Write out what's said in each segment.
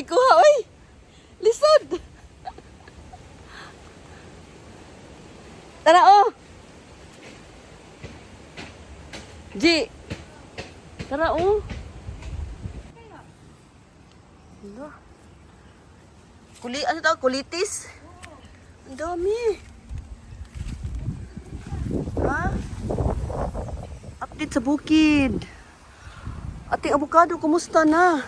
ikuha, oy. Lisod. Tara, oh. G. Tara, oh. Ano? Ano tawag? Kulitis? Ang dami. Ha? Update sa bukid. Ating avocado, kumusta na?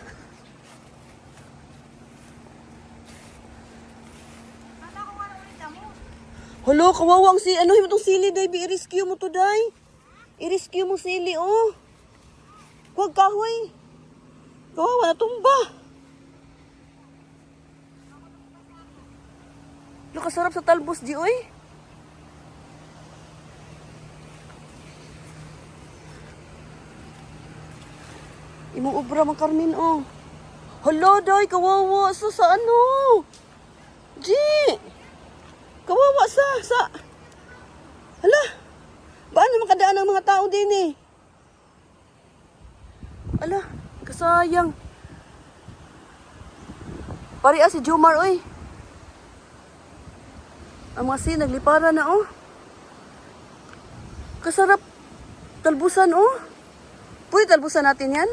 Hello, kawawang si ano itong sili day, i-rescue mo to day. I-rescue mo sili, oh. Huwag kahoy. Kawawa na tumba. Yung kasarap sa talbos di, oy. Imong obra man Carmen, oh. Hello, day, kawawa sa ano? G. Kawawa sa. Hala. Baan naman kadaan ng mga tao din eh. Ala, kasayang. Pariya si Jomar, oy. Ang mga naglipara na, oh. Kasarap talbusan, oh. Pwede talbusan natin yan?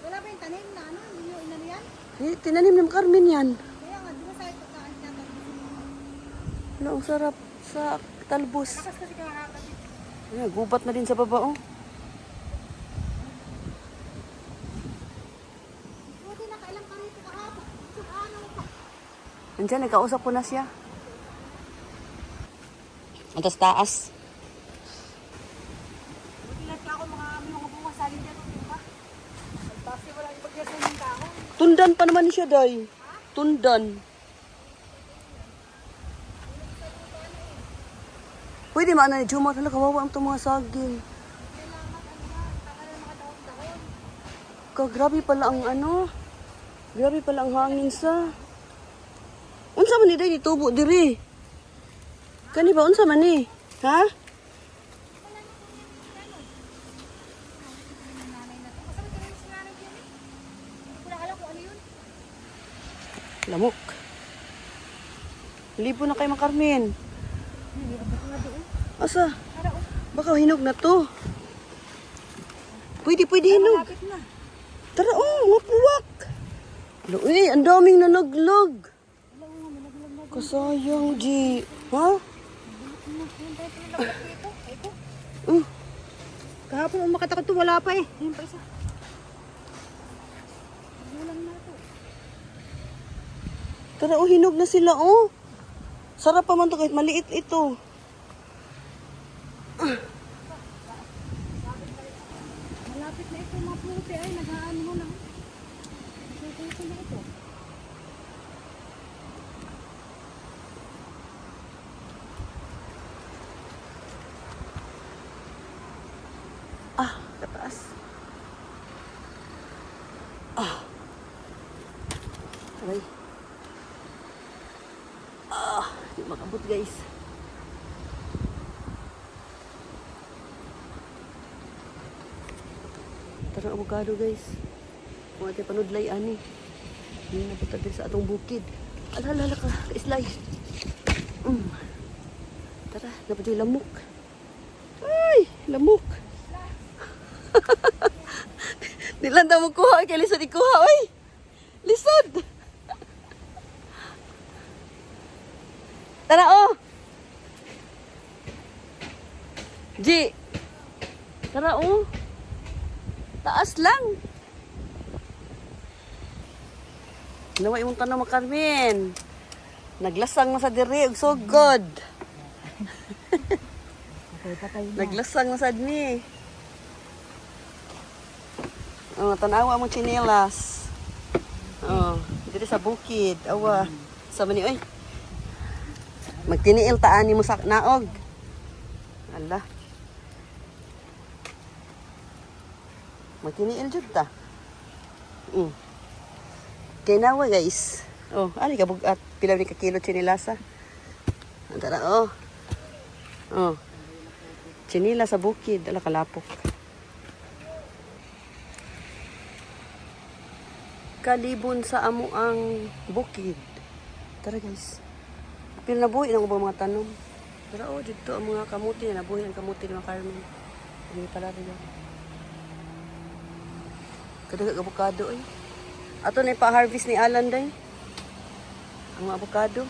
Wala ba yung tanim na ano? Hindi yung inano yan? Tinanim ng Carmen yan. Kaya nga, di ba sa'yo pagkaan niya talbos? Ano, ang sarap sa talbos. Lakas kasi kakakapit. Ay, gubat na din sa baba, oh. Buti nakailang ka rito kahapon. Ano pa? Nandiyan, nagkausap ko na siya. Ang taas. Buti lahat ka ako mga bunga salin dyan. Diba? Basta wala yung pagyasan ng tao. Tundan pa naman siya, day. Tundan. Pwede maana ni Jomar. Hala, kawawa ang itong mga saging. Grabe pala ang ano. Grabe pala ang hangin sa. Unsa man ni day ditubo diri? Kani ba unsa man ni? Ha? Lamok. Libo na kay Makarmen. Asa? Baka hinog na to. Pwede hinog. Malapit na. Tara, oh, mapuwak. Uy, ang daming nalaglag. Kasayang, G. Ha? Kahapon ang makatakot to, wala pa eh. Ayun pa isa. Walang na to. Tara, oh, hinog na sila, oh. Sarap pa man to kahit maliit ito. Malapit na ito mga puti ay nag-aano mo na. Ito na ito. Ah, kataas. Ah. Aray. Ah, di makabot guys. Tara avocado guys. Kung ate panudlay ani. Hindi na punta din sa atong bukid. Alala ka, islay. Tara, dapat yung lamok. Ay, lamok. Nilang daw mo kuha, kaya lisod ikuha, oy. Lisod. Tara, oh. G. Tara, oh. Taas lang. Nawa imong tanong mo, Carmen. Naglasang na sa diri, ug so good. Naglasang na sa dini. Oh, tanawa mo chinelas. Oh, diri sa bukid. Awa. Sa man ni oy. Magtiniil taan ni mo sa naog. Ala. Magtiniil jud ta. Kay nawa guys. Oh, ani ka bugat pila ni ka kilo chinilasa. Tara oh. Oh. Chinila sa bukid, ala kalapok. kalibon sa amo ang bukid. Tara guys. Pil nabuhi ng ubang mga tanom. Tara oh, dito ang mga kamuti. Nabuhi ang kamuti ng mga Carmen. Hindi pala rin yan. Kadagang avocado eh. Ato na pa-harvest ni Alan day. Ang mga avocado.